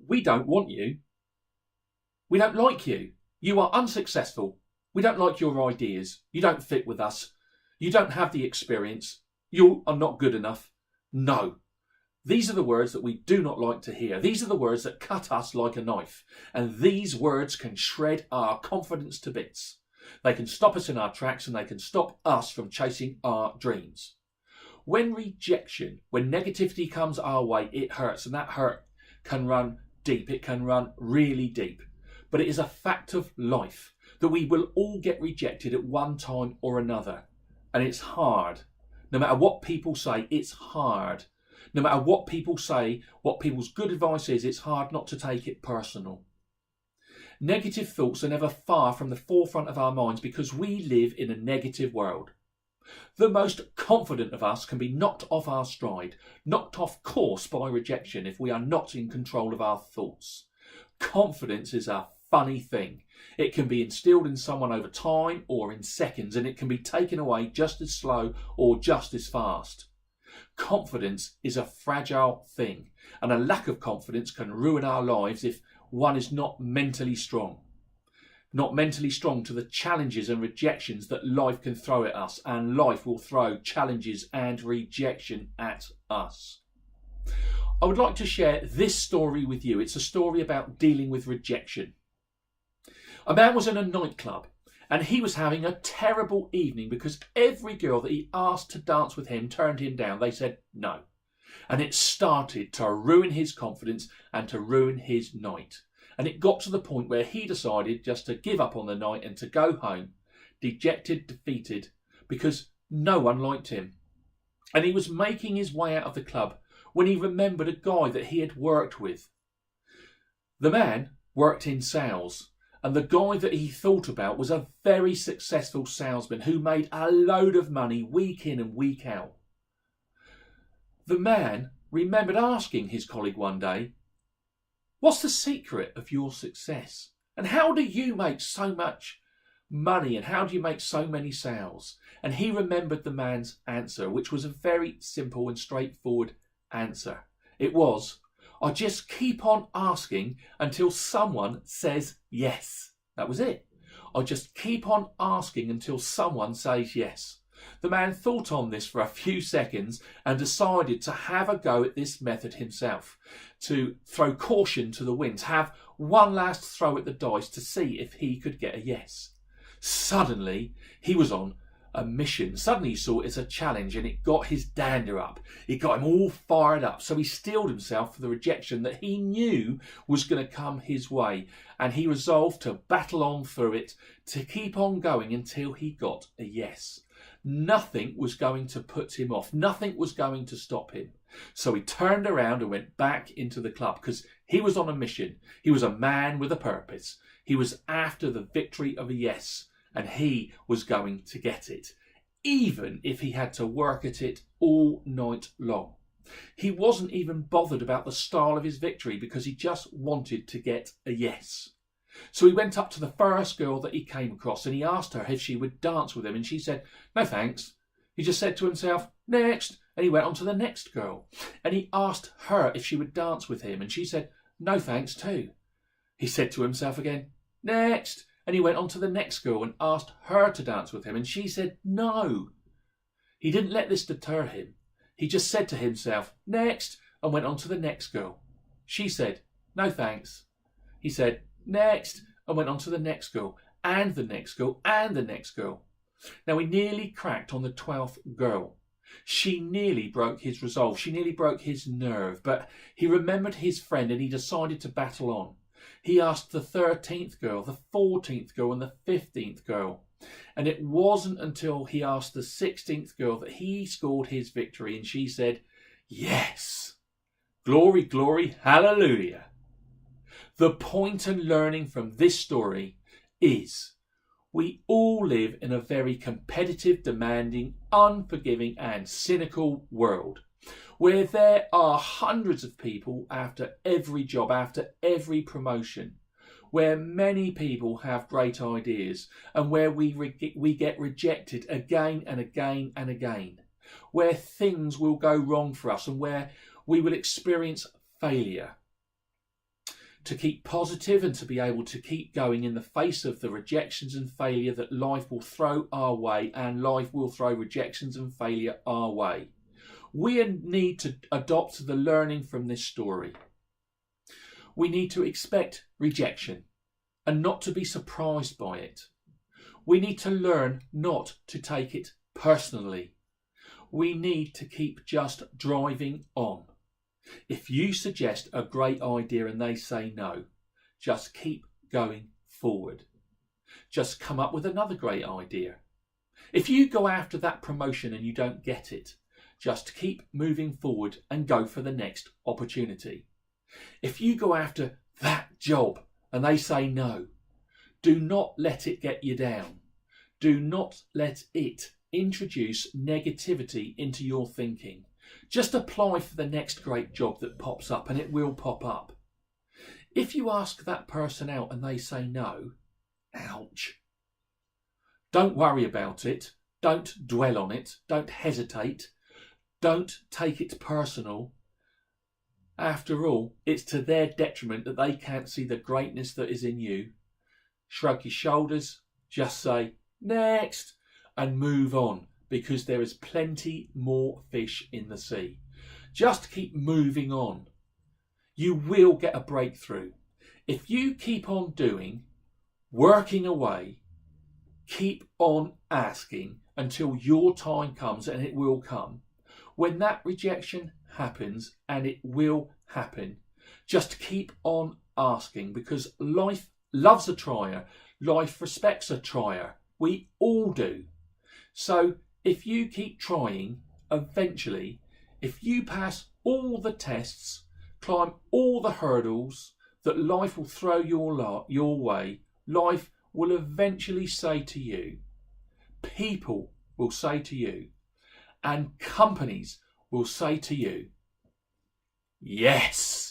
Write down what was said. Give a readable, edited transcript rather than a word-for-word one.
We don't want you. We don't like you. You are unsuccessful. We don't like your ideas. You don't fit with us. You don't have the experience. You are not good enough. No. These are the words that we do not like to hear. These are the words that cut us like a knife. And these words can shred our confidence to bits. They can stop us in our tracks and they can stop us from chasing our dreams. When rejection, when negativity comes our way, it hurts, and that hurt can run deep. It can run really deep. But it is a fact of life that we will all get rejected at one time or another. And it's hard. No matter what people say, it's hard. No matter what people say, what people's good advice is, it's hard not to take it personal. Negative thoughts are never far from the forefront of our minds because we live in a negative world. The most confident of us can be knocked off our stride, knocked off course by rejection if we are not in control of our thoughts. Confidence is a funny thing. It can be instilled in someone over time or in seconds, and it can be taken away just as slow or just as fast. Confidence is a fragile thing, and a lack of confidence can ruin our lives if one is not mentally strong. Not mentally strong to the challenges and rejections that life can throw at us, and life will throw challenges and rejection at us. I would like to share this story with you. It's a story about dealing with rejection. A man was in a nightclub and he was having a terrible evening because every girl that he asked to dance with him turned him down. They said no. And it started to ruin his confidence and to ruin his night. And it got to the point where he decided just to give up on the night and to go home, dejected, defeated, because no one liked him. And he was making his way out of the club when he remembered a guy that he had worked with. The man worked in sales, and the guy that he thought about was a very successful salesman who made a load of money week in and week out. The man remembered asking his colleague one day, "What's the secret of your success? And how do you make so much money? And how do you make so many sales?" And he remembered the man's answer, which was a very simple and straightforward answer. It was, "I just keep on asking until someone says yes." That was it. I just keep on asking until someone says yes. The man thought on this for a few seconds and decided to have a go at this method himself, to throw caution to the wind, to have one last throw at the dice to see if he could get a yes. Suddenly, he was on a mission. Suddenly he saw it as a challenge and it got his dander up. It got him all fired up. So he steeled himself for the rejection that he knew was going to come his way. And he resolved to battle on through it, to keep on going until he got a yes. Nothing was going to put him off. Nothing was going to stop him. So he turned around and went back into the club because he was on a mission. He was a man with a purpose. He was after the victory of a yes. And he was going to get it, even if he had to work at it all night long. He wasn't even bothered about the style of his victory because he just wanted to get a yes. So he went up to the first girl that he came across and he asked her if she would dance with him, and she said, "No thanks." He just said to himself, "Next," and he went on to the next girl. And he asked her if she would dance with him, and she said, "No thanks" too. He said to himself again, "Next." And he went on to the next girl and asked her to dance with him, and she said no. He didn't let this deter him. He just said to himself, "Next," and went on to the next girl. She said, "No thanks." He said, "Next," and went on to the next girl, and the next girl, and the next girl. Now he nearly cracked on the 12th girl. She nearly broke his resolve. She nearly broke his nerve, but he remembered his friend and he decided to battle on. He asked the 13th girl, the 14th girl, and the 15th girl. And it wasn't until he asked the 16th girl that he scored his victory, and she said, "Yes. Glory, glory, hallelujah." The point and learning from this story is we all live in a very competitive, demanding, unforgiving and cynical world, where there are hundreds of people after every job, after every promotion, where many people have great ideas and where we get rejected again and again and again, where things will go wrong for us and where we will experience failure. to keep positive and to be able to keep going in the face of the rejections and failure that life will throw our way, and life will throw rejections and failure our way. We need to adopt the learning from this story. We need to expect rejection and not to be surprised by it. We need to learn not to take it personally. We need to keep just driving on. If you suggest a great idea and they say no, just keep going forward. Just come up with another great idea. If you go after that promotion and you don't get it, just keep moving forward and go for the next opportunity. If you go after that job and they say no, do not let it get you down. Do not let it introduce negativity into your thinking. Just apply for the next great job that pops up, and it will pop up. If you ask that person out and they say no, ouch. Don't worry about it. Don't dwell on it. Don't hesitate. Don't take it personal. After all, it's to their detriment that they can't see the greatness that is in you. Shrug your shoulders, just say, next, and move on, because there is plenty more fish in the sea. Just keep moving on. You will get a breakthrough. If you keep on doing, working away, keep on asking until your time comes, and it will come. When that rejection happens, and it will happen, just keep on asking, because life loves a trier. Life respects a trier. We all do. So if you keep trying, eventually, if you pass all the tests, climb all the hurdles that life will throw your way, life will eventually say to you, people will say to you, and companies will say to you, yes.